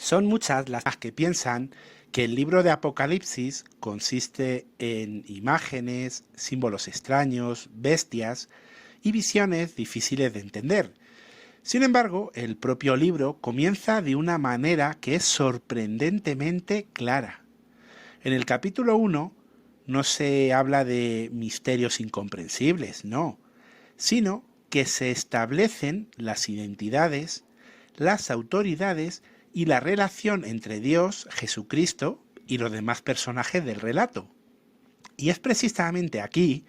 Son muchas las que piensan que el libro de Apocalipsis consiste en imágenes, símbolos extraños, bestias y visiones difíciles de entender. Sin embargo, el propio libro comienza de una manera que es sorprendentemente clara. En el capítulo 1 no se habla de misterios incomprensibles, no, sino que se establecen las identidades, las autoridades y la relación entre Dios, Jesucristo y los demás personajes del relato. Y es precisamente aquí,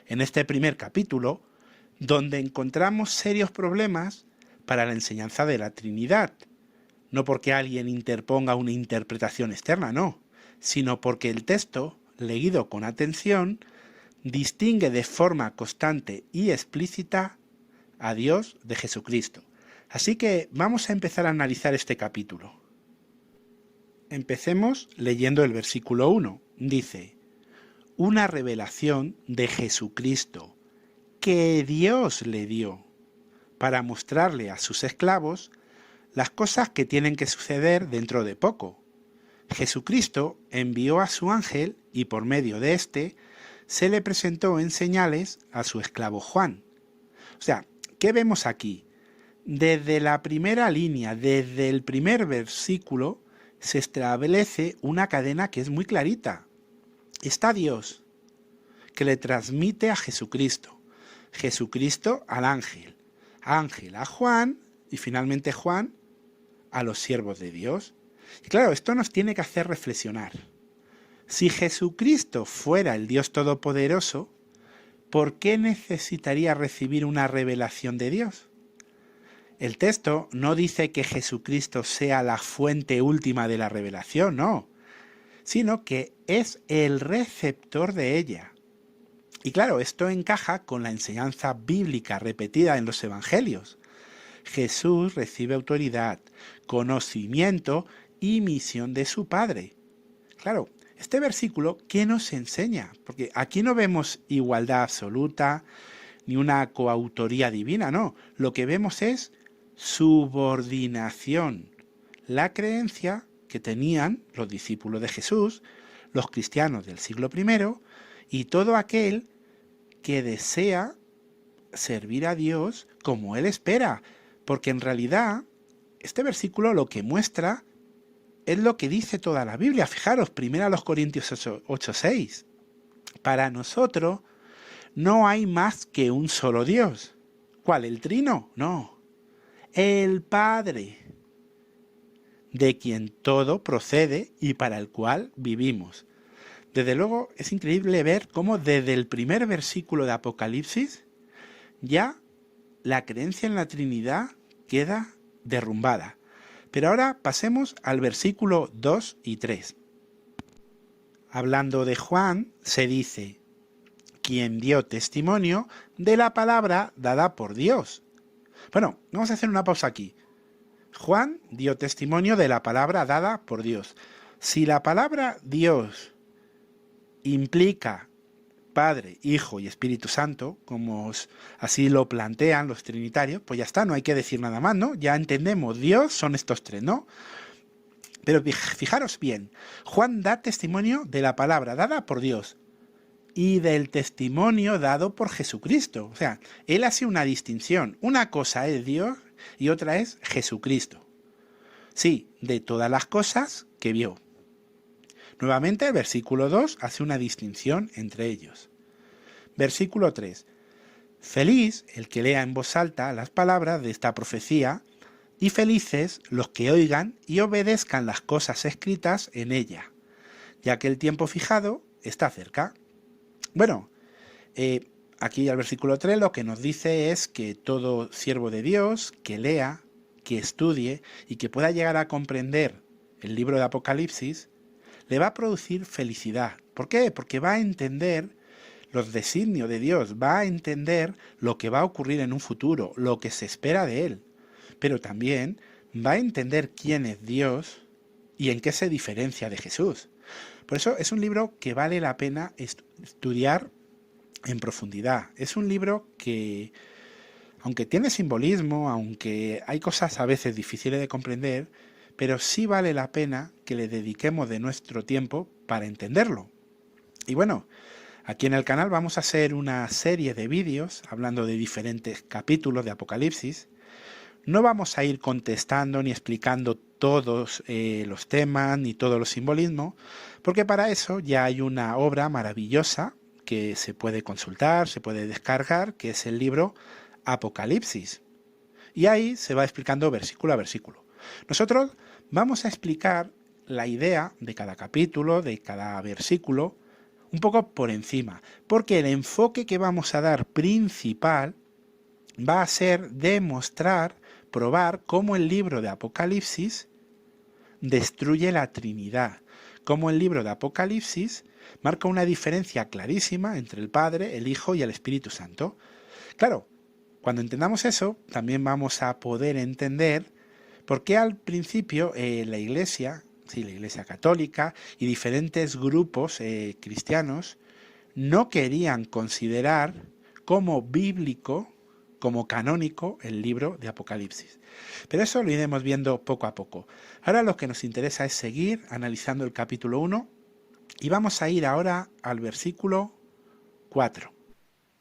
en este primer capítulo, donde encontramos serios problemas para la enseñanza de la Trinidad. No porque alguien interponga una interpretación externa, no, sino porque el texto, leído con atención, distingue de forma constante y explícita a Dios de Jesucristo. Así que vamos a empezar a analizar este capítulo. Empecemos leyendo el versículo 1. Dice: una revelación de Jesucristo que Dios le dio para mostrarle a sus esclavos las cosas que tienen que suceder dentro de poco. Jesucristo envió a su ángel y por medio de éste se le presentó en señales a su esclavo Juan. O sea, ¿qué vemos aquí? Desde la primera línea, desde el primer versículo, se establece una cadena que es muy clarita. Está Dios, que le transmite a Jesucristo, Jesucristo al ángel, ángel a Juan y finalmente Juan a los siervos de Dios. Y claro, esto nos tiene que hacer reflexionar. Si Jesucristo fuera el Dios Todopoderoso, ¿por qué necesitaría recibir una revelación de Dios? El texto no dice que Jesucristo sea la fuente última de la revelación, no, sino que es el receptor de ella. Y claro, esto encaja con la enseñanza bíblica repetida en los evangelios. Jesús recibe autoridad, conocimiento y misión de su Padre. Claro, este versículo, ¿qué nos enseña? Porque aquí no vemos igualdad absoluta, ni una coautoría divina, no. Lo que vemos es subordinación, la creencia que tenían los discípulos de Jesús, los cristianos del siglo I, y todo aquel que desea servir a Dios como Él espera, porque en realidad este versículo lo que muestra es lo que dice toda la Biblia. Fijaros, 1 Corintios 8:6. Para nosotros no hay más que un solo Dios. ¿Cuál? ¿El Trino? No. El Padre, de quien todo procede y para el cual vivimos. Desde luego es increíble ver cómo desde el primer versículo de Apocalipsis ya la creencia en la Trinidad queda derrumbada. Pero ahora pasemos al versículo 2 y 3. Hablando de Juan, se dice: quien dio testimonio de la palabra dada por Dios. Bueno, vamos a hacer una pausa aquí. Juan dio testimonio de la palabra dada por Dios. Si la palabra Dios implica Padre, Hijo y Espíritu Santo, como así lo plantean los trinitarios, pues ya está, no hay que decir nada más, ¿no? Ya entendemos, Dios son estos tres, ¿no? Pero fijaros bien, Juan da testimonio de la palabra dada por Dios y del testimonio dado por Jesucristo. O sea, él hace una distinción. Una cosa es Dios y otra es Jesucristo. Sí, de todas las cosas que vio. Nuevamente el versículo 2 hace una distinción entre ellos. Versículo 3. Feliz el que lea en voz alta las palabras de esta profecía, y felices los que oigan y obedezcan las cosas escritas en ella, ya que el tiempo fijado está cerca. Bueno, aquí al versículo 3 lo que nos dice es que todo siervo de Dios que lea, que estudie y que pueda llegar a comprender el libro de Apocalipsis, le va a producir felicidad. ¿Por qué? Porque va a entender los designios de Dios, va a entender lo que va a ocurrir en un futuro, lo que se espera de él. Pero también va a entender quién es Dios y en qué se diferencia de Jesús. Por eso es un libro que vale la pena estudiar en profundidad. Es un libro que, aunque tiene simbolismo, aunque hay cosas a veces difíciles de comprender, pero sí vale la pena que le dediquemos de nuestro tiempo para entenderlo. Y bueno, aquí en el canal vamos a hacer una serie de vídeos hablando de diferentes capítulos de Apocalipsis. No vamos a ir contestando ni explicando todos los temas ni todos los simbolismos, porque para eso ya hay una obra maravillosa que se puede consultar, se puede descargar, que es el libro Apocalipsis. Y ahí se va explicando versículo a versículo. Nosotros vamos a explicar la idea de cada capítulo, de cada versículo, un poco por encima, porque el enfoque que vamos a dar principal va a ser demostrar, probar cómo el libro de Apocalipsis destruye la Trinidad, cómo el libro de Apocalipsis marca una diferencia clarísima entre el Padre, el Hijo y el Espíritu Santo. Claro, cuando entendamos eso, también vamos a poder entender por qué al principio la Iglesia católica y diferentes grupos cristianos no querían considerar como bíblico, como canónico, el libro de Apocalipsis. Pero eso lo iremos viendo poco a poco. Ahora lo que nos interesa es seguir analizando el capítulo 1 y vamos a ir ahora al versículo 4.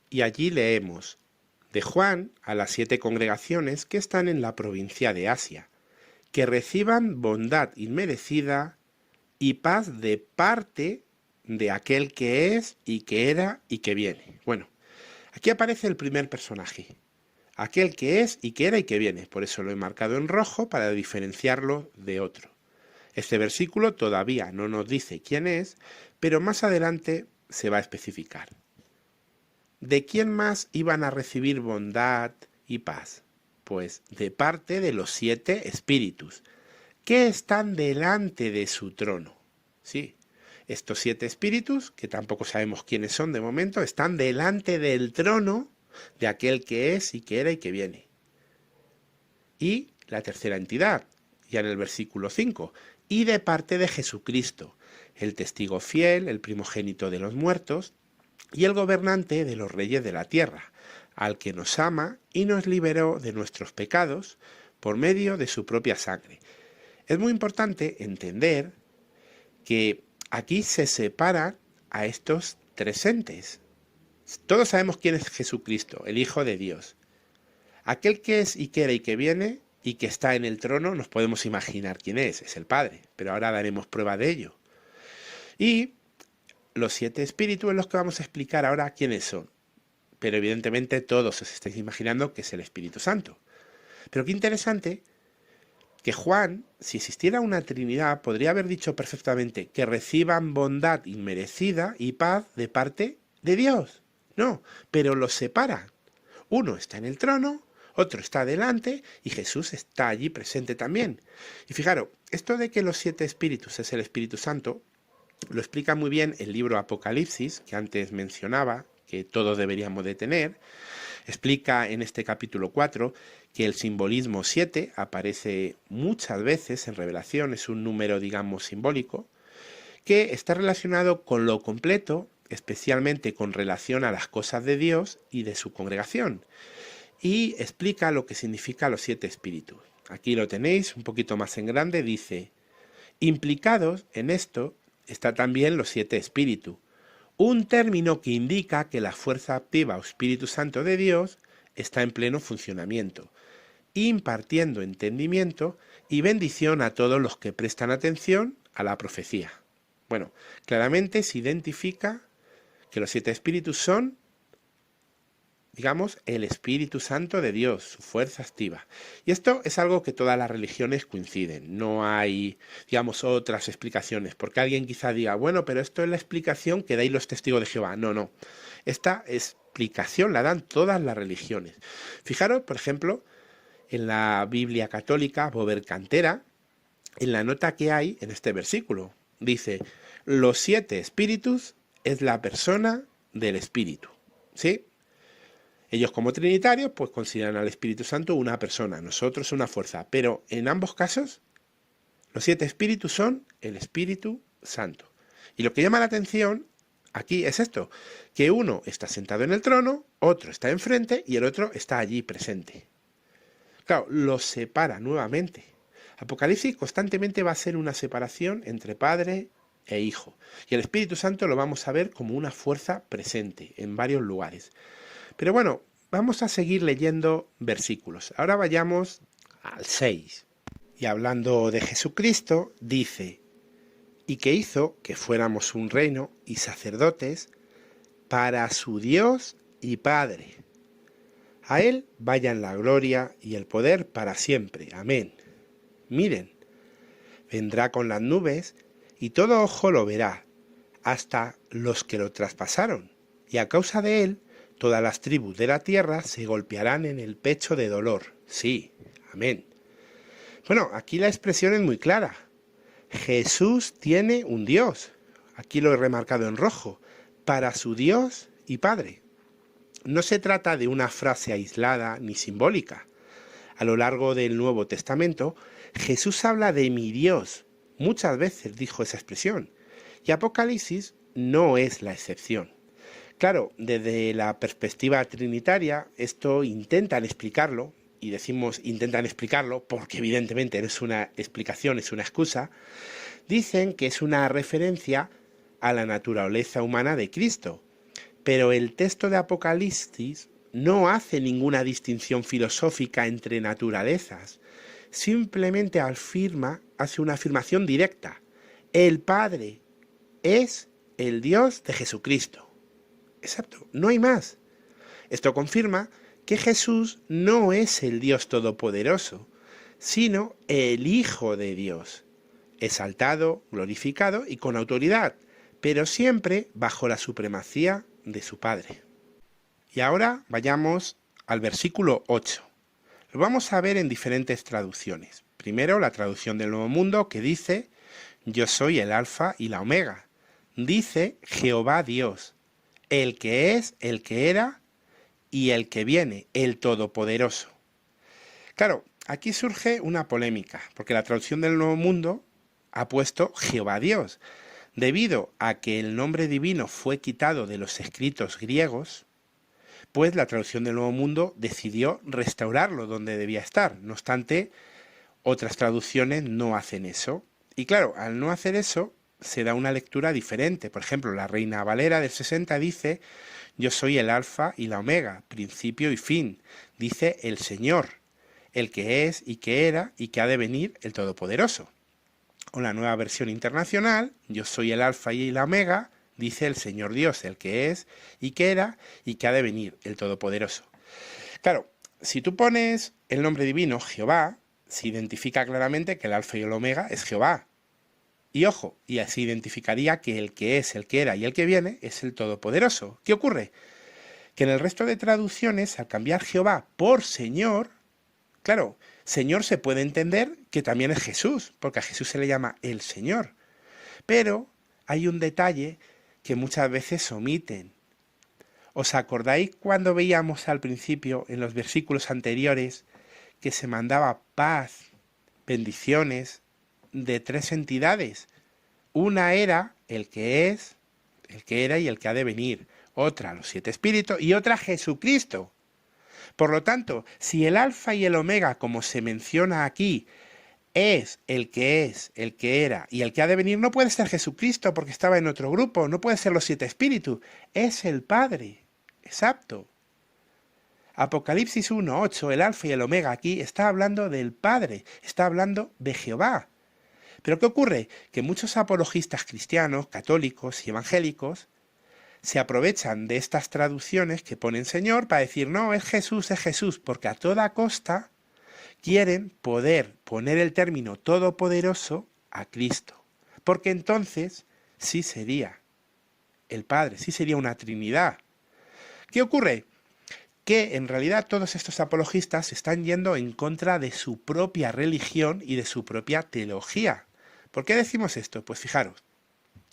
Y allí leemos: de Juan a las 7 congregaciones que están en la provincia de Asia, que reciban bondad inmerecida y paz de parte de aquel que es y que era y que viene. Bueno, aquí aparece el primer personaje, aquel que es y que era y que viene, por eso lo he marcado en rojo para diferenciarlo de otro. Este versículo todavía no nos dice quién es, pero más adelante se va a especificar. ¿De quién más iban a recibir bondad y paz? Pues de parte de los 7 espíritus, que están delante de su trono. Sí, estos 7 espíritus, que tampoco sabemos quiénes son de momento, están delante del trono de aquel que es y que era y que viene. Y la tercera entidad, ya en el versículo 5, y de parte de Jesucristo, el testigo fiel, el primogénito de los muertos, y el gobernante de los reyes de la tierra, al que nos ama y nos liberó de nuestros pecados por medio de su propia sangre. Es muy importante entender que aquí se separan a estos 3 entes. Todos sabemos quién es Jesucristo, el Hijo de Dios. Aquel que es y que era y que viene y que está en el trono, nos podemos imaginar quién es el Padre, pero ahora daremos prueba de ello. Y los 7 espíritus en los que vamos a explicar ahora quiénes son. Pero evidentemente todos os estáis imaginando que es el Espíritu Santo. Pero qué interesante que Juan, si existiera una Trinidad, podría haber dicho perfectamente que reciban bondad inmerecida y paz de parte de Dios. No, pero los separa. Uno está en el trono, otro está delante y Jesús está allí presente también. Y fijaros, esto de que los 7 espíritus es el Espíritu Santo, lo explica muy bien el libro Apocalipsis, que antes mencionaba, que todos deberíamos de tener. Explica en este capítulo 4 que el simbolismo 7 aparece muchas veces en Revelación, es un número, digamos, simbólico, que está relacionado con lo completo, especialmente con relación a las cosas de Dios y de su congregación. Y explica lo que significa los 7 espíritus. Aquí lo tenéis, un poquito más en grande, dice: implicados en esto está también los 7 espíritus, un término que indica que la fuerza activa o Espíritu Santo de Dios está en pleno funcionamiento, impartiendo entendimiento y bendición a todos los que prestan atención a la profecía. Bueno, claramente se identifica que los 7 espíritus son, digamos, el Espíritu Santo de Dios, su fuerza activa. Y esto es algo que todas las religiones coinciden. No hay, digamos, otras explicaciones. Porque alguien quizá diga, bueno, pero esto es la explicación que dais los testigos de Jehová. No, no. Esta explicación la dan todas las religiones. Fijaros, por ejemplo, en la Biblia católica, Bover-Cantera, en la nota que hay en este versículo. Dice, los 7 espíritus es la persona del Espíritu. ¿Sí? Ellos como trinitarios pues consideran al Espíritu Santo una persona, nosotros una fuerza, pero en ambos casos los 7 espíritus son el Espíritu Santo. Y lo que llama la atención aquí es esto, que uno está sentado en el trono, otro está enfrente y el otro está allí presente. Claro, los separa nuevamente. Apocalipsis constantemente va a ser una separación entre Padre e Hijo. Y el Espíritu Santo lo vamos a ver como una fuerza presente en varios lugares. Pero bueno, vamos a seguir leyendo versículos. Ahora vayamos al 6. Y hablando de Jesucristo, dice: y que hizo que fuéramos un reino y sacerdotes para su Dios y Padre. A Él vayan la gloria y el poder para siempre. Amén. Miren, vendrá con las nubes y todo ojo lo verá, hasta los que lo traspasaron, y a causa de Él todas las tribus de la tierra se golpearán en el pecho de dolor. Sí, amén. Bueno, aquí la expresión es muy clara. Jesús tiene un Dios, aquí lo he remarcado en rojo, para su Dios y Padre. No se trata de una frase aislada ni simbólica. A lo largo del Nuevo Testamento, Jesús habla de mi Dios. Muchas veces dijo esa expresión, y Apocalipsis no es la excepción. Claro, desde la perspectiva trinitaria, esto intentan explicarlo, y decimos intentan explicarlo porque evidentemente no es una explicación, es una excusa. Dicen que es una referencia a la naturaleza humana de Cristo, pero el texto de Apocalipsis no hace ninguna distinción filosófica entre naturalezas, simplemente hace una afirmación directa: el Padre es el Dios de Jesucristo. Exacto, no hay más. Esto confirma que Jesús no es el Dios Todopoderoso, sino el Hijo de Dios, exaltado, glorificado y con autoridad, pero siempre bajo la supremacía de su Padre. Y ahora vayamos al versículo 8. Lo vamos a ver en diferentes traducciones. Primero, la traducción del Nuevo Mundo, que dice: yo soy el Alfa y la Omega. Dice Jehová Dios, el que es, el que era y el que viene, el Todopoderoso. Claro, aquí surge una polémica, porque la traducción del Nuevo Mundo ha puesto Jehová Dios. Debido a que el nombre divino fue quitado de los escritos griegos, pues la traducción del Nuevo Mundo decidió restaurarlo donde debía estar. No obstante, otras traducciones no hacen eso. Y claro, al no hacer eso, se da una lectura diferente. Por ejemplo, la Reina Valera del 60 dice: yo soy el Alfa y la Omega, principio y fin. Dice el Señor, el que es y que era y que ha de venir, el Todopoderoso. O la Nueva Versión Internacional: yo soy el Alfa y la Omega, dice el Señor Dios, el que es y que era y que ha de venir, el Todopoderoso. Claro, si tú pones el nombre divino Jehová, se identifica claramente que el Alfa y el Omega es Jehová. Y ojo, y así identificaría que el que es, el que era y el que viene es el Todopoderoso. ¿Qué ocurre? Que en el resto de traducciones, al cambiar Jehová por Señor, claro, Señor se puede entender que también es Jesús, porque a Jesús se le llama el Señor. Pero hay un detalle que muchas veces omiten. ¿Os acordáis cuando veíamos al principio, en los versículos anteriores, que se mandaba paz, bendiciones, de tres entidades? Una era el que es, el que era y el que ha de venir. Otra, los 7 espíritus, y otra, Jesucristo. Por lo tanto, si el Alfa y el Omega, como se menciona aquí, es, el que era y el que ha de venir, no puede ser Jesucristo porque estaba en otro grupo, no puede ser los 7 espíritus, es el Padre. Exacto. Apocalipsis 1:8, el Alfa y el Omega aquí está hablando del Padre, está hablando de Jehová. Pero ¿qué ocurre? Que muchos apologistas cristianos, católicos y evangélicos se aprovechan de estas traducciones que ponen Señor para decir: no, es Jesús, porque a toda costa quieren poder poner el término todopoderoso a Cristo. Porque entonces sí sería el Padre, sí sería una Trinidad. ¿Qué ocurre? Que en realidad todos estos apologistas están yendo en contra de su propia religión y de su propia teología. ¿Por qué decimos esto? Pues fijaros,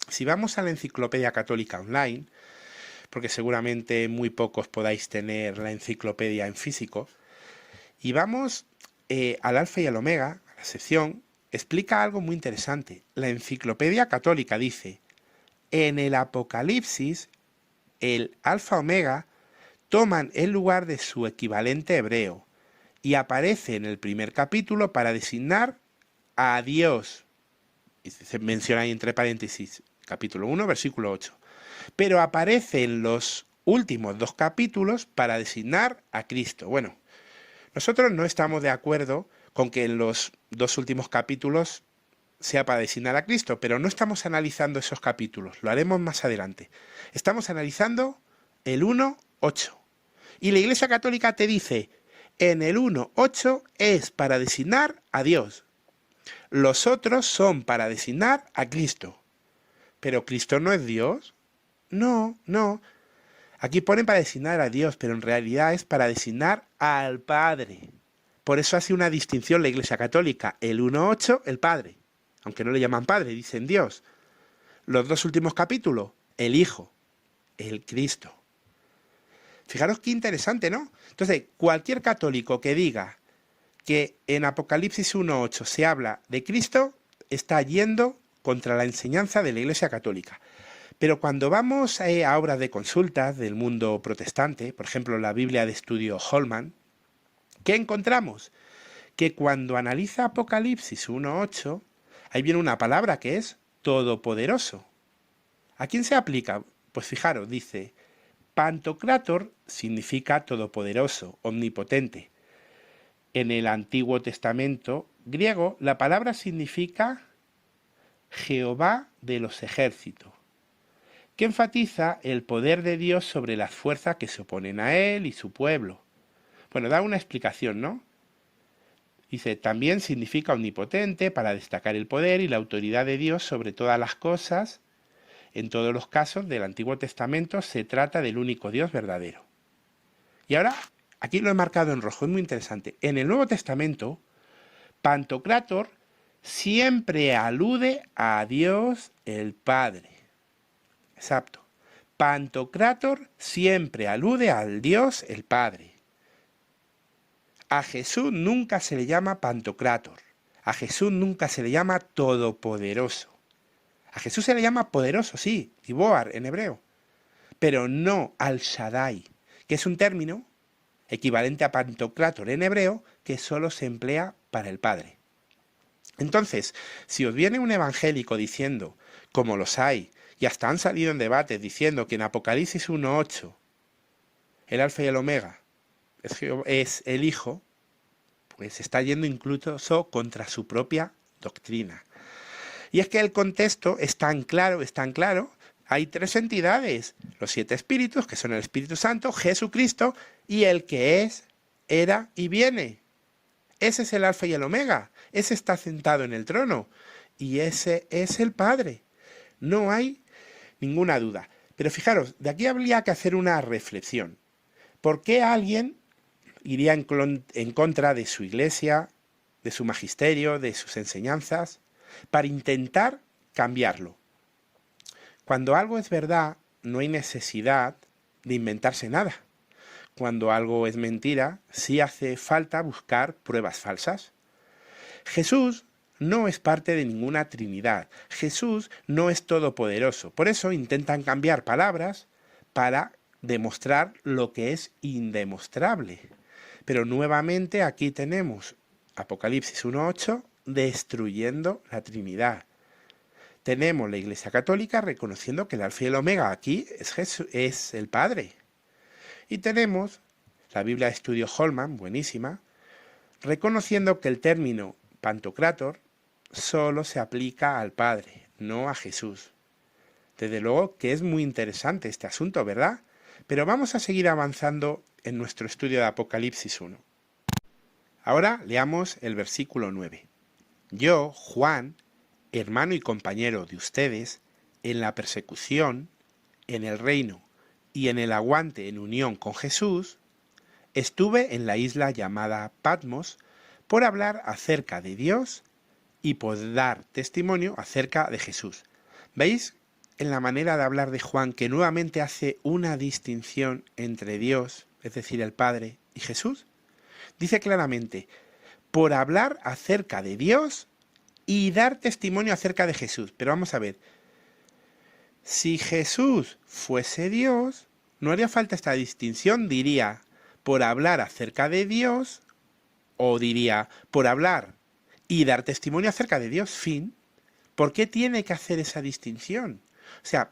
si vamos a la Enciclopedia Católica Online, porque seguramente muy pocos podáis tener la enciclopedia en físico, y vamos al Alfa y al Omega, a la sección, explica algo muy interesante. La Enciclopedia Católica dice: en el Apocalipsis, el Alfa Omega toman el lugar de su equivalente hebreo y aparece en el primer capítulo para designar a Dios. Y se menciona ahí entre paréntesis, capítulo 1, versículo 8. Pero aparece en los últimos 2 capítulos para designar a Cristo. Bueno, nosotros no estamos de acuerdo con que en los 2 últimos capítulos sea para designar a Cristo, pero no estamos analizando esos capítulos, lo haremos más adelante. Estamos analizando el 1:8. Y la Iglesia Católica te dice, en el 1:8 es para designar a Dios. Los otros son para designar a Cristo. ¿Pero Cristo no es Dios? No, no. Aquí ponen para designar a Dios, pero en realidad es para designar al Padre. Por eso hace una distinción la Iglesia Católica. El 1:8, el Padre. Aunque no le llaman Padre, dicen Dios. Los 2 últimos capítulos, el Hijo, el Cristo. Fijaros qué interesante, ¿no? Entonces, cualquier católico que diga que en Apocalipsis 1:8 se habla de Cristo, está yendo contra la enseñanza de la Iglesia Católica. Pero cuando vamos a obras de consultas del mundo protestante, por ejemplo la Biblia de Estudio Holman, ¿qué encontramos? Que cuando analiza Apocalipsis 1:8, ahí viene una palabra que es todopoderoso. ¿A quién se aplica? Pues fijaros, dice, Pantocrátor significa todopoderoso, omnipotente. En el Antiguo Testamento griego, la palabra significa Jehová de los ejércitos, que enfatiza el poder de Dios sobre las fuerzas que se oponen a él y su pueblo. Bueno, da una explicación, ¿no? Dice, también significa omnipotente para destacar el poder y la autoridad de Dios sobre todas las cosas. En todos los casos del Antiguo Testamento se trata del único Dios verdadero. Y ahora, aquí lo he marcado en rojo, es muy interesante. En el Nuevo Testamento, Pantocrátor siempre alude a Dios el Padre. Exacto. Pantocrátor siempre alude al Dios el Padre. A Jesús nunca se le llama Pantocrátor. A Jesús nunca se le llama todopoderoso. A Jesús se le llama poderoso, sí, Giboar en hebreo, pero no al Shaddai, que es un término equivalente a Pantocrátor en hebreo que solo se emplea para el Padre. Entonces, si os viene un evangélico diciendo, como los hay, y hasta han salido en debates diciendo que en Apocalipsis 1:8 el alfa y el omega es el Hijo, pues está yendo incluso contra su propia doctrina. Y es que el contexto es tan claro, hay 3 entidades, los 7 espíritus, que son el Espíritu Santo, Jesucristo, y el que es, era y viene. Ese es el alfa y el omega, ese está sentado en el trono, y ese es el Padre. No hay ninguna duda. Pero fijaros, de aquí habría que hacer una reflexión. ¿Por qué alguien iría en contra de su iglesia, de su magisterio, de sus enseñanzas, para intentar cambiarlo? Cuando algo es verdad, no hay necesidad de inventarse nada. Cuando algo es mentira, sí hace falta buscar pruebas falsas. Jesús no es parte de ninguna Trinidad. Jesús no es todopoderoso. Por eso intentan cambiar palabras para demostrar lo que es indemostrable. Pero nuevamente aquí tenemos Apocalipsis 1:8 destruyendo la Trinidad. Tenemos la Iglesia Católica reconociendo que el alfa y el omega aquí es el Padre. Y tenemos la Biblia de Estudio Holman, buenísima, reconociendo que el término Pantocrátor solo se aplica al Padre, no a Jesús. Desde luego que es muy interesante este asunto, ¿verdad? Pero vamos a seguir avanzando en nuestro estudio de Apocalipsis 1. Ahora leamos el versículo 9. Yo, Juan, hermano y compañero de ustedes, en la persecución, en el reino y en el aguante en unión con Jesús, estuve en la isla llamada Patmos por hablar acerca de Dios y por dar testimonio acerca de Jesús. ¿Veis en la manera de hablar de Juan que nuevamente hace una distinción entre Dios, es decir, el Padre, y Jesús? Dice claramente, por hablar acerca de Dios y dar testimonio acerca de Jesús. Pero vamos a ver, si Jesús fuese Dios, no haría falta esta distinción, diría por hablar acerca de Dios, o diría por hablar y dar testimonio acerca de Dios, fin. ¿Por qué tiene que hacer esa distinción? O sea,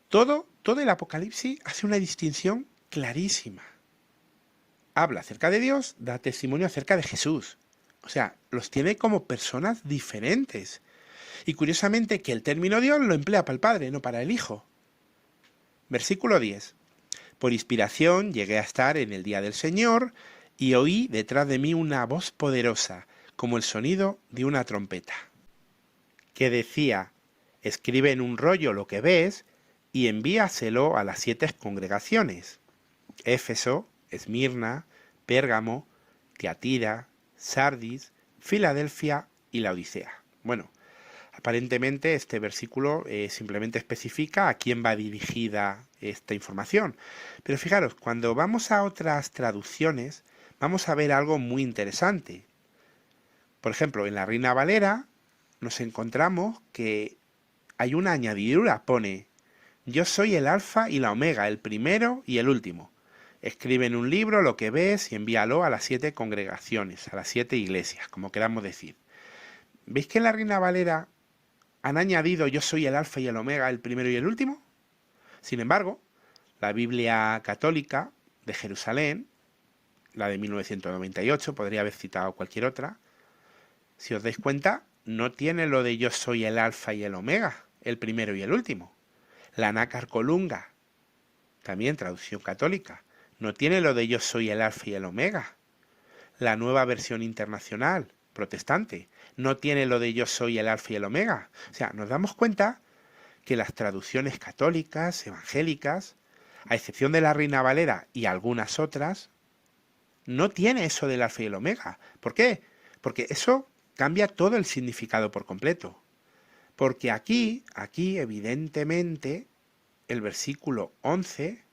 todo el Apocalipsis hace una distinción clarísima. Habla acerca de Dios, da testimonio acerca de Jesús. O sea, los tiene como personas diferentes. Y curiosamente que el término Dios lo emplea para el Padre, no para el Hijo. Versículo 10. Por inspiración llegué a estar en el día del Señor y oí detrás de mí una voz poderosa, como el sonido de una trompeta, que decía: escribe en un rollo lo que ves y envíaselo a las 7 congregaciones: Éfeso, Esmirna, Pérgamo, Tiatira, Sardis, Filadelfia y Laodicea. Bueno, aparentemente este versículo simplemente especifica a quién va dirigida esta información. Pero fijaros, cuando vamos a otras traducciones, vamos a ver algo muy interesante. Por ejemplo, en la Reina Valera nos encontramos que hay una añadidura, pone: yo soy el alfa y la omega, el primero y el último. Escribe en un libro lo que ves y envíalo a las 7 congregaciones, a las 7 iglesias, como queramos decir. ¿Veis que en la Reina Valera han añadido yo soy el alfa y el omega, el primero y el último? Sin embargo, la Biblia católica de Jerusalén, la de 1998, podría haber citado cualquier otra, si os dais cuenta, no tiene lo de yo soy el alfa y el omega, el primero y el último. La Nácar Colunga, también traducción católica, no tiene lo de yo soy el alfa y el omega. La Nueva Versión Internacional, protestante, no tiene lo de yo soy el alfa y el omega. O sea, nos damos cuenta que las traducciones católicas, evangélicas, a excepción de la Reina Valera y algunas otras, no tiene eso del alfa y el omega. ¿Por qué? Porque eso cambia todo el significado por completo. Porque aquí, evidentemente, el versículo 11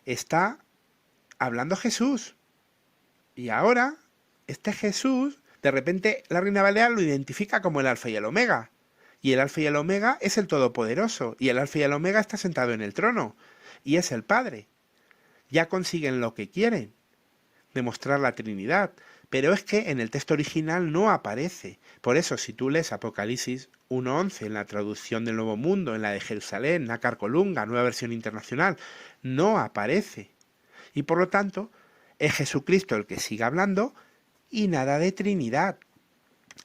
está hablando Jesús. Y ahora, este Jesús, de repente la Reina Valera lo identifica como el alfa y el omega. Y el alfa y el omega es el Todopoderoso. Y el alfa y el omega está sentado en el trono. Y es el Padre. Ya consiguen lo que quieren: demostrar la Trinidad. Pero es que en el texto original no aparece. Por eso, si tú lees Apocalipsis 1.11 en la traducción del Nuevo Mundo, en la de Jerusalén, Nácar Colunga, Nueva Versión Internacional, no aparece. Y por lo tanto, es Jesucristo el que sigue hablando y nada de Trinidad.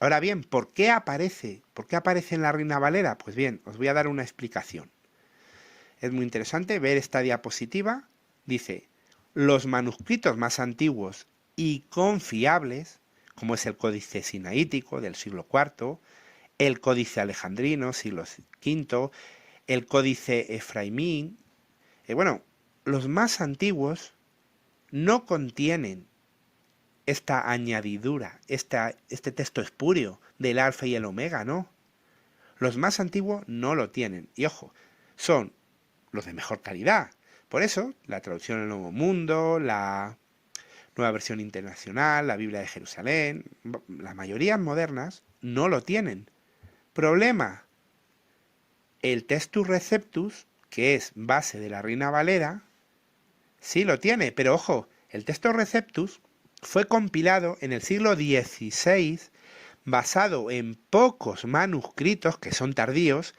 Ahora bien, ¿por qué aparece? ¿Por qué aparece en la Reina Valera? Pues bien, os voy a dar una explicación. Es muy interesante ver esta diapositiva. Dice: los manuscritos más antiguos y confiables, como es el Códice Sinaítico del siglo IV, el Códice Alejandrino, siglo V, el Códice Efraimín, los más antiguos no contienen esta añadidura, este texto espurio del alfa y el omega, ¿no? Los más antiguos no lo tienen. Y ojo, son los de mejor calidad. Por eso, la traducción del Nuevo Mundo, la Nueva Versión Internacional, la Biblia de Jerusalén, las mayorías modernas no lo tienen. Problema: el Textus Receptus, que es base de la Reina Valera, sí lo tiene, pero ojo, el Textus Receptus fue compilado en el siglo XVI, basado en pocos manuscritos que son tardíos,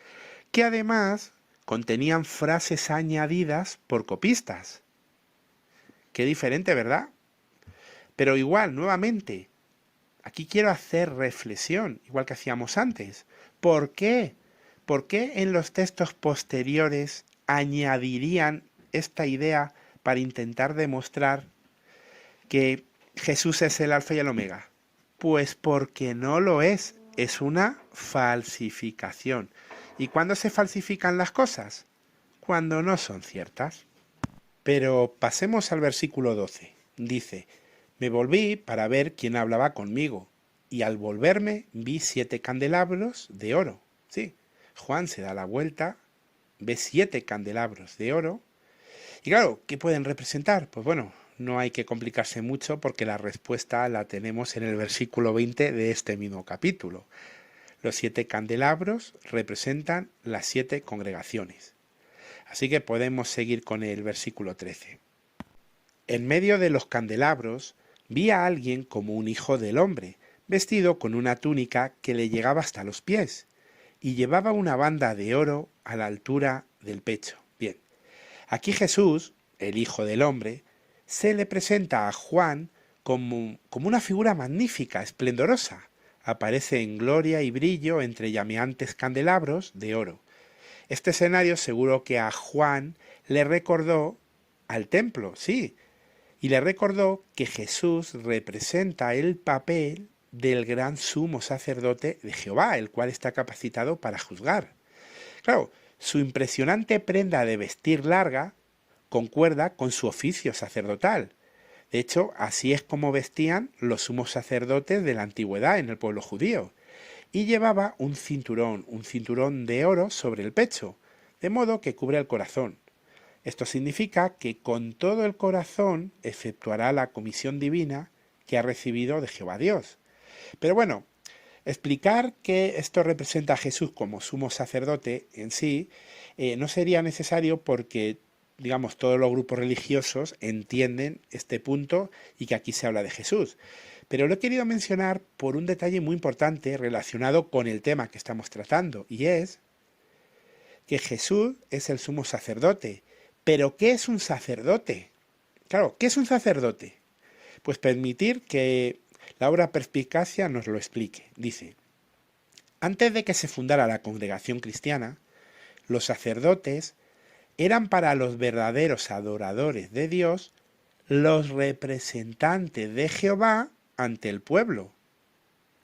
que además contenían frases añadidas por copistas. Qué diferente, ¿verdad? Pero igual, nuevamente, aquí quiero hacer reflexión, igual que hacíamos antes. ¿Por qué? ¿Por qué en los textos posteriores añadirían esta idea para intentar demostrar que Jesús es el alfa y el omega? Pues porque no lo es una falsificación. ¿Y cuándo se falsifican las cosas? Cuando no son ciertas. Pero pasemos al versículo 12. Dice: me volví para ver quién hablaba conmigo, y al volverme vi 7 candelabros de oro. Sí, Juan se da la vuelta, ve 7 candelabros de oro. Y claro, ¿qué pueden representar? Pues bueno, no hay que complicarse mucho porque la respuesta la tenemos en el versículo 20 de este mismo capítulo. Los 7 candelabros representan las 7 congregaciones. Así que podemos seguir con el versículo 13. En medio de los candelabros vi a alguien como un hijo del hombre, vestido con una túnica que le llegaba hasta los pies, y llevaba una banda de oro a la altura del pecho. Bien, aquí Jesús, el Hijo del Hombre, se le presenta a Juan como una figura magnífica, esplendorosa. Aparece en gloria y brillo entre llameantes candelabros de oro. Este escenario seguro que a Juan le recordó al templo, sí, y le recordó que Jesús representa el papel del gran sumo sacerdote de Jehová, el cual está capacitado para juzgar. Claro, su impresionante prenda de vestir larga concuerda con su oficio sacerdotal. De hecho, así es como vestían los sumos sacerdotes de la antigüedad en el pueblo judío. Y llevaba un cinturón de oro sobre el pecho, de modo que cubre el corazón. Esto significa que con todo el corazón efectuará la comisión divina que ha recibido de Jehová Dios. Pero bueno, explicar que esto representa a Jesús como sumo sacerdote en sí no sería necesario porque, digamos, todos los grupos religiosos entienden este punto y que aquí se habla de Jesús. Pero lo he querido mencionar por un detalle muy importante relacionado con el tema que estamos tratando, y es que Jesús es el sumo sacerdote. ¿Pero qué es un sacerdote? Claro, ¿qué es un sacerdote? Pues permitir que la obra Perspicacia nos lo explique. Dice, antes de que se fundara la congregación cristiana, los sacerdotes eran para los verdaderos adoradores de Dios los representantes de Jehová ante el pueblo.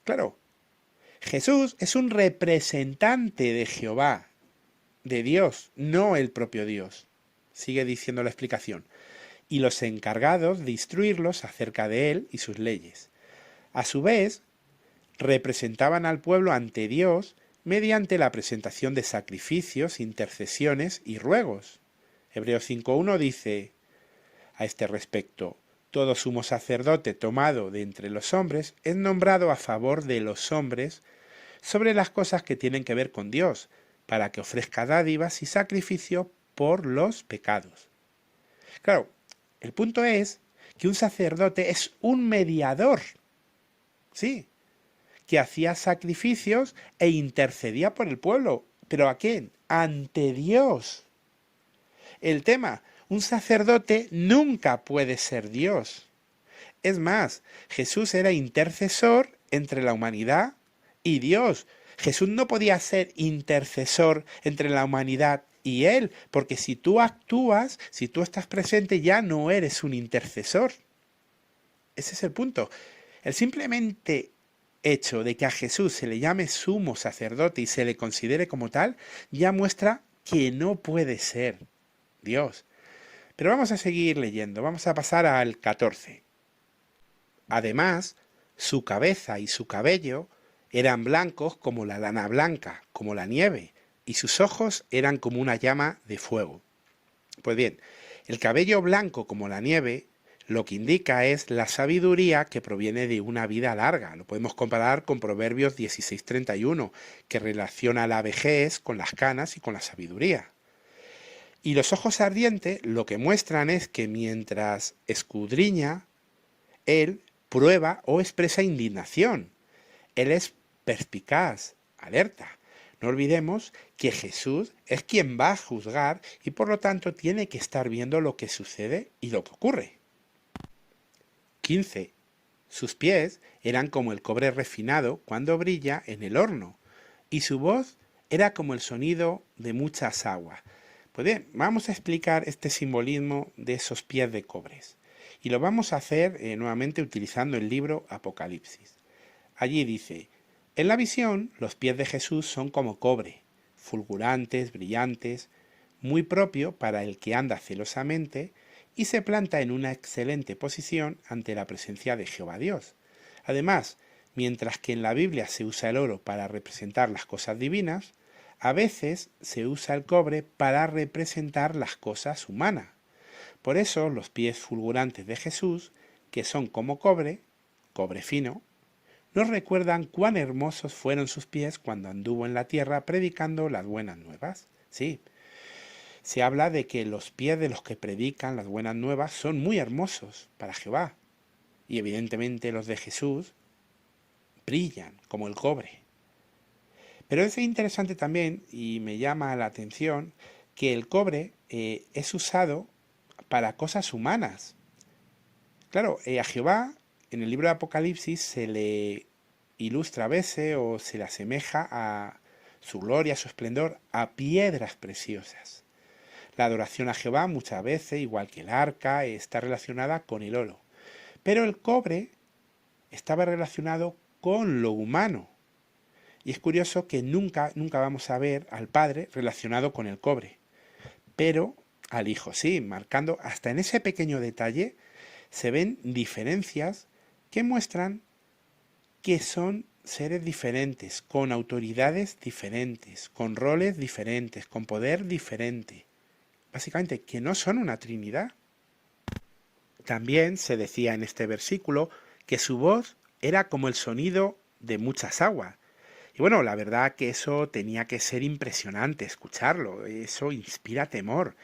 Claro, Jesús es un representante de Jehová, de Dios, no el propio Dios. Sigue diciendo la explicación. Y los encargados de instruirlos acerca de él y sus leyes. A su vez, representaban al pueblo ante Dios mediante la presentación de sacrificios, intercesiones y ruegos. Hebreos 5.1 dice a este respecto, todo sumo sacerdote tomado de entre los hombres es nombrado a favor de los hombres sobre las cosas que tienen que ver con Dios, para que ofrezca dádivas y sacrificio por los pecados. Claro, el punto es que un sacerdote es un mediador, sí, que hacía sacrificios e intercedía por el pueblo. ¿Pero a quién? Ante Dios. El tema, un sacerdote nunca puede ser Dios. Es más, Jesús era intercesor entre la humanidad y Dios. Jesús no podía ser intercesor entre la humanidad y Él, porque si tú actúas, si tú estás presente, ya no eres un intercesor. Ese es el punto. El simplemente hecho de que a Jesús se le llame sumo sacerdote y se le considere como tal, ya muestra que no puede ser Dios. Pero vamos a seguir leyendo, vamos a pasar al 14. Además, su cabeza y su cabello eran blancos como la lana blanca, como la nieve, y sus ojos eran como una llama de fuego. Pues bien, el cabello blanco como la nieve lo que indica es la sabiduría que proviene de una vida larga. Lo podemos comparar con Proverbios 16:31, que relaciona la vejez con las canas y con la sabiduría. Y los ojos ardientes lo que muestran es que mientras escudriña, él prueba o expresa indignación. Él es perspicaz, alerta. No olvidemos que Jesús es quien va a juzgar y por lo tanto tiene que estar viendo lo que sucede y lo que ocurre. 15. Sus pies eran como el cobre refinado cuando brilla en el horno, y su voz era como el sonido de muchas aguas. Pues bien, vamos a explicar este simbolismo de esos pies de cobres. Y lo vamos a hacer nuevamente utilizando el libro Apocalipsis. Allí dice, en la visión los pies de Jesús son como cobre, fulgurantes, brillantes, muy propio para el que anda celosamente y se planta en una excelente posición ante la presencia de Jehová Dios. Además, mientras que en la Biblia se usa el oro para representar las cosas divinas, a veces se usa el cobre para representar las cosas humanas. Por eso los pies fulgurantes de Jesús, que son como cobre, cobre fino, nos recuerdan cuán hermosos fueron sus pies cuando anduvo en la tierra predicando las buenas nuevas. Sí, se habla de que los pies de los que predican las buenas nuevas son muy hermosos para Jehová. Y evidentemente los de Jesús, brillan como el cobre. Pero es interesante también, y me llama la atención, que el cobre es usado para cosas humanas. Claro, a Jehová en el libro de Apocalipsis se le ilustra a veces o se le asemeja a su gloria, su esplendor, a piedras preciosas. La adoración a Jehová muchas veces, igual que el arca, está relacionada con el oro. Pero el cobre estaba relacionado con lo humano. Y es curioso que nunca vamos a ver al Padre relacionado con el cobre. Pero al Hijo sí, marcando hasta en ese pequeño detalle se ven diferencias que muestran que son seres diferentes, con autoridades diferentes, con roles diferentes, con poder diferente. Básicamente, que no son una trinidad. También se decía en este versículo que su voz era como el sonido de muchas aguas. Y bueno, la verdad que eso tenía que ser impresionante escucharlo, eso inspira temor.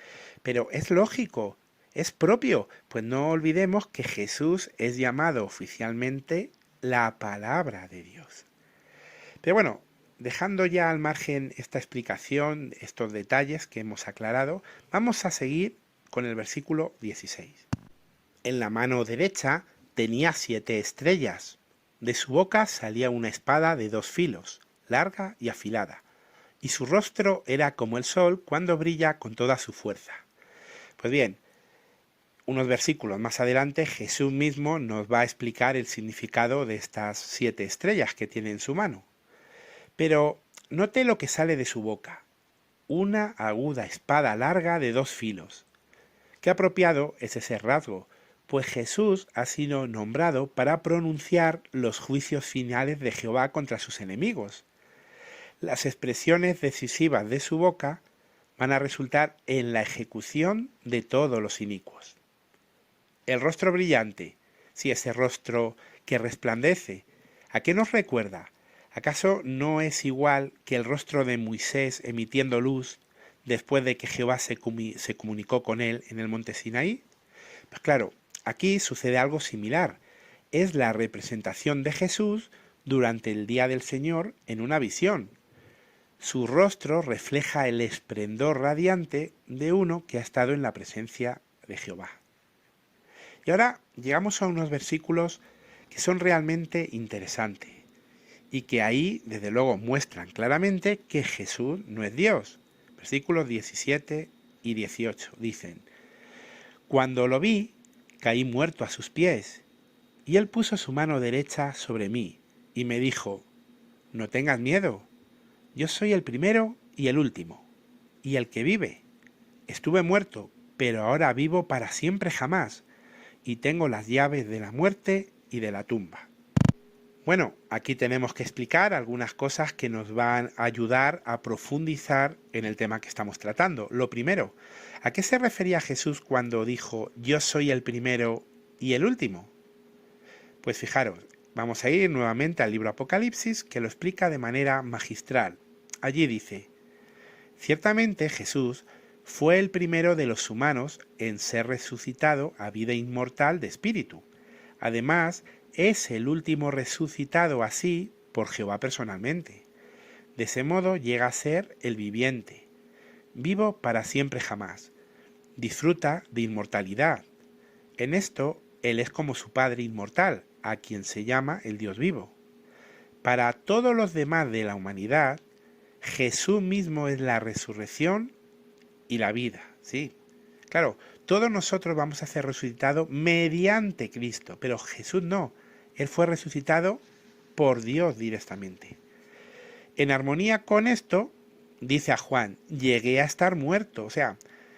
Pero es lógico, es propio, pues no olvidemos que Jesús es llamado oficialmente la palabra de Dios. Pero bueno, dejando ya al margen esta explicación, estos detalles que hemos aclarado, vamos a seguir con el versículo 16. En la mano derecha tenía 7 estrellas. De su boca salía una espada de 2 filos, larga y afilada, y su rostro era como el sol cuando brilla con toda su fuerza. Pues bien, unos versículos más adelante Jesús mismo nos va a explicar el significado de estas 7 estrellas que tiene en su mano. Pero note lo que sale de su boca, una aguda espada larga de 2 filos. Qué apropiado es ese rasgo, pues Jesús ha sido nombrado para pronunciar los juicios finales de Jehová contra sus enemigos. Las expresiones decisivas de su boca van a resultar en la ejecución de todos los inicuos. El rostro brillante, sí, ese rostro que resplandece, ¿a qué nos recuerda? ¿Acaso no es igual que el rostro de Moisés emitiendo luz después de que Jehová se comunicó con él en el monte Sinaí? Pues claro, aquí sucede algo similar. Es la representación de Jesús durante el día del Señor en una visión. Su rostro refleja el esplendor radiante de uno que ha estado en la presencia de Jehová. Y ahora llegamos a unos versículos que son realmente interesantes y que ahí, desde luego, muestran claramente que Jesús no es Dios. Versículos 17 y 18 dicen: Cuando lo vi, caí muerto a sus pies, y él puso su mano derecha sobre mí, y me dijo: No tengas miedo, yo soy el primero y el último, y el que vive. Estuve muerto, pero ahora vivo para siempre jamás, y tengo las llaves de la muerte y de la tumba. Bueno, aquí tenemos que explicar algunas cosas que nos van a ayudar a profundizar en el tema que estamos tratando. Lo primero, ¿a qué se refería Jesús cuando dijo yo soy el primero y el último? Pues fijaros, vamos a ir nuevamente al libro Apocalipsis, que lo explica de manera magistral. Allí dice: Ciertamente Jesús fue el primero de los humanos en ser resucitado a vida inmortal de espíritu. Además, es el último resucitado así por Jehová personalmente. De ese modo llega a ser el viviente, vivo para siempre jamás. Disfruta de inmortalidad. En esto, Él es como su Padre inmortal, a quien se llama el Dios vivo. Para todos los demás de la humanidad, Jesús mismo es la resurrección y la vida, ¿sí? Claro, todos nosotros vamos a ser resucitados mediante Cristo, pero Jesús no. Él fue resucitado por Dios directamente. En armonía con esto, dice a Juan: llegué a estar muerto. O sea,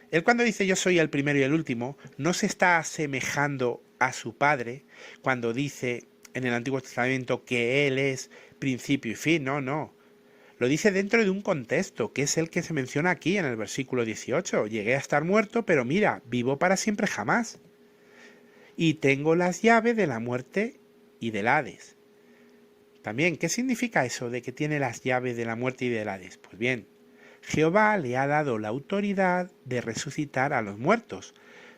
él cuando dice yo soy el primero y el último, no se está asemejando a su Padre cuando dice en el Antiguo Testamento que Él es principio y fin. No, no. Lo dice dentro de un contexto, que es el que se menciona aquí en el versículo 18. Llegué a estar muerto, pero mira, vivo para siempre jamás. Y tengo las llaves de la muerte y del Hades. También, ¿qué significa eso de que tiene las llaves de la muerte y del Hades? Pues bien, Jehová le ha dado la autoridad de resucitar a los muertos.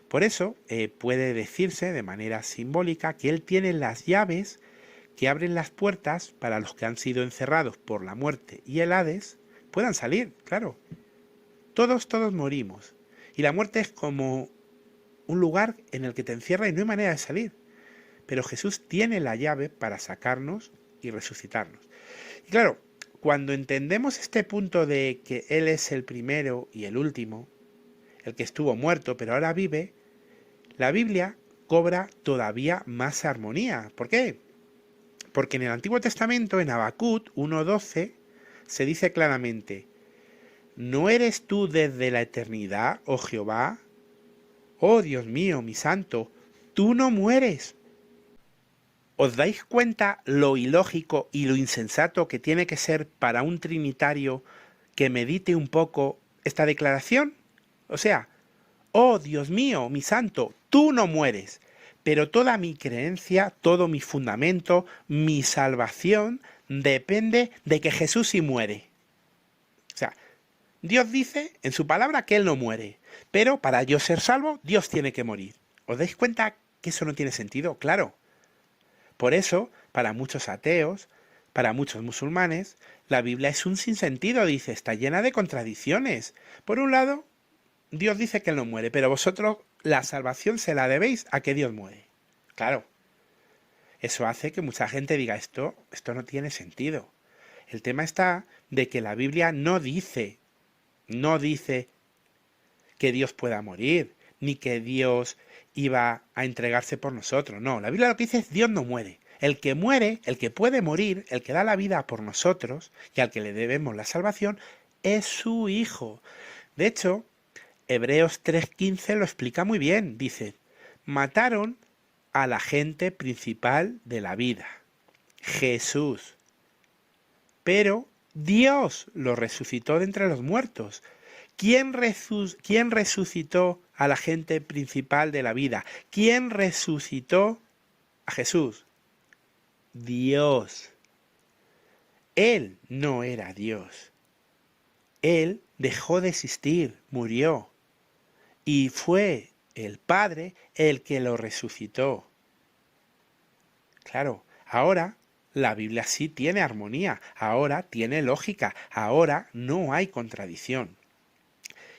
Por eso puede decirse de manera simbólica que Él tiene las llaves que abren las puertas para los que han sido encerrados por la muerte y el Hades puedan salir, claro. Todos morimos. Y la muerte es como un lugar en el que te encierra y no hay manera de salir. Pero Jesús tiene la llave para sacarnos y resucitarnos. Y claro, cuando entendemos este punto de que Él es el primero y el último, el que estuvo muerto pero ahora vive, la Biblia cobra todavía más armonía. ¿Por qué? Porque en el Antiguo Testamento, en Habacuc 1:12, se dice claramente: ¿no eres tú desde la eternidad, oh Jehová? Oh Dios mío, mi santo, tú no mueres. ¿Os dais cuenta lo ilógico y lo insensato que tiene que ser para un trinitario que medite un poco esta declaración? O sea, oh Dios mío, mi santo, tú no mueres, pero toda mi creencia, todo mi fundamento, mi salvación depende de que Jesús sí muere. O sea, Dios dice en su palabra que Él no muere, pero para yo ser salvo, Dios tiene que morir. ¿Os dais cuenta que eso no tiene sentido? Claro. Por eso, para muchos ateos, para muchos musulmanes, la Biblia es un sinsentido, dice, está llena de contradicciones. Por un lado, Dios dice que Él no muere, pero vosotros la salvación se la debéis a que Dios muere. Claro, eso hace que mucha gente diga esto no tiene sentido. El tema está de que la Biblia no dice que Dios pueda morir, ni que Dios iba a entregarse por nosotros. No, la Biblia lo que dice es Dios no muere. El que muere, el que puede morir, el que da la vida por nosotros y al que le debemos la salvación, es su Hijo. De hecho, Hebreos 3:15 lo explica muy bien. Dice, mataron al agente principal de la vida, Jesús. Pero Dios lo resucitó de entre los muertos. ¿Quién resucitó al agente principal de la vida? ¿Quién resucitó a Jesús? Dios. Él no era Dios. Él dejó de existir, murió. Y fue el Padre el que lo resucitó. Claro, ahora la Biblia sí tiene armonía, ahora tiene lógica, ahora no hay contradicción.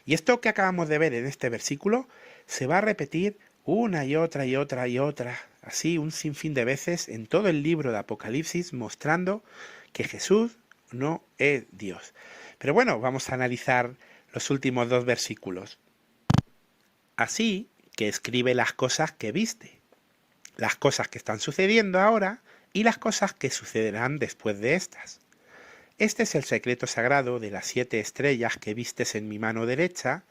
Y esto que acabamos de ver en este versículo se va a repetir una y otra y otra y otra, así un sinfín de veces en todo el libro de Apocalipsis, mostrando que Jesús no es Dios. Pero bueno, vamos a analizar los últimos 2 versículos. Así que escribe las cosas que viste, las cosas que están sucediendo ahora y las cosas que sucederán después de estas. Este es el secreto sagrado de las 7 estrellas que vistes en mi mano derecha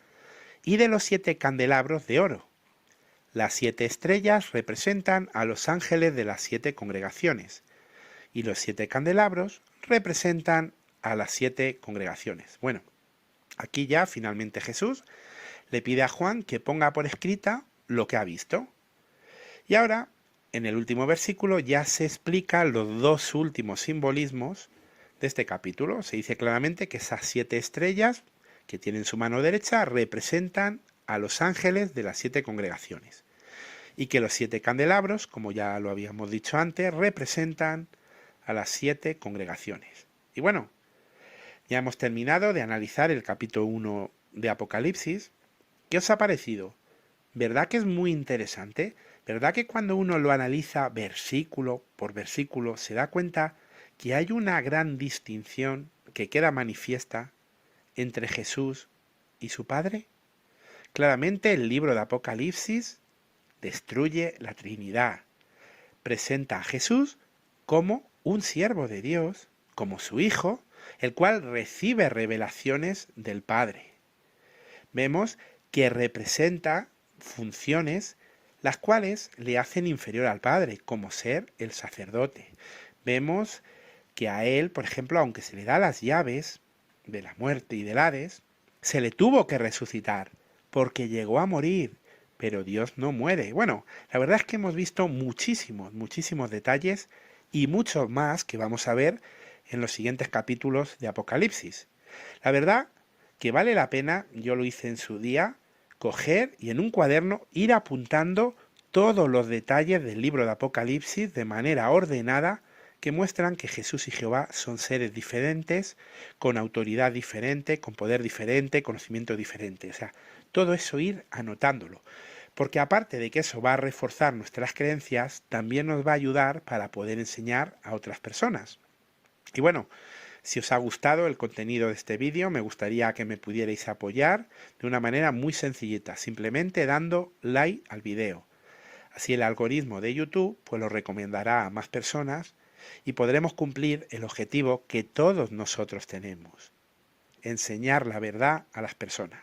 y de los 7 candelabros de oro. Las 7 estrellas representan a los ángeles de las 7 congregaciones y los 7 candelabros representan a las 7 congregaciones. Bueno, aquí ya finalmente Jesús le pide a Juan que ponga por escrita lo que ha visto. Y ahora, en el último versículo, ya se explican los 2 últimos simbolismos de este capítulo. Se dice claramente que esas 7 estrellas que tienen su mano derecha representan a los ángeles de las 7 congregaciones y que los 7 candelabros, como ya lo habíamos dicho antes, representan a las 7 congregaciones. Y bueno, ya hemos terminado de analizar el capítulo 1 de Apocalipsis. ¿Qué os ha parecido? ¿Verdad que es muy interesante? ¿Verdad que cuando uno lo analiza versículo por versículo se da cuenta que hay una gran distinción que queda manifiesta entre Jesús y su Padre? Claramente el libro de Apocalipsis destruye la Trinidad. Presenta a Jesús como un siervo de Dios, como su Hijo, el cual recibe revelaciones del Padre. Vemos que representa funciones las cuales le hacen inferior al Padre, como ser el sacerdote. Vemos que a él, por ejemplo, aunque se le da las llaves de la muerte y del Hades, se le tuvo que resucitar, porque llegó a morir, pero Dios no muere. Bueno, la verdad es que hemos visto muchísimos detalles y muchos más que vamos a ver en los siguientes capítulos de Apocalipsis. La verdad que vale la pena, yo lo hice en su día, coger y en un cuaderno ir apuntando todos los detalles del libro de Apocalipsis de manera ordenada que muestran que Jesús y Jehová son seres diferentes, con autoridad diferente, con poder diferente, conocimiento diferente. O sea, todo eso ir anotándolo. Porque aparte de que eso va a reforzar nuestras creencias, también nos va a ayudar para poder enseñar a otras personas. Y bueno, si os ha gustado el contenido de este vídeo, me gustaría que me pudierais apoyar de una manera muy sencillita, simplemente dando like al vídeo. Así el algoritmo de YouTube pues lo recomendará a más personas y podremos cumplir el objetivo que todos nosotros tenemos: enseñar la verdad a las personas.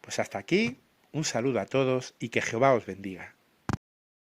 Pues hasta aquí, un saludo a todos y que Jehová os bendiga.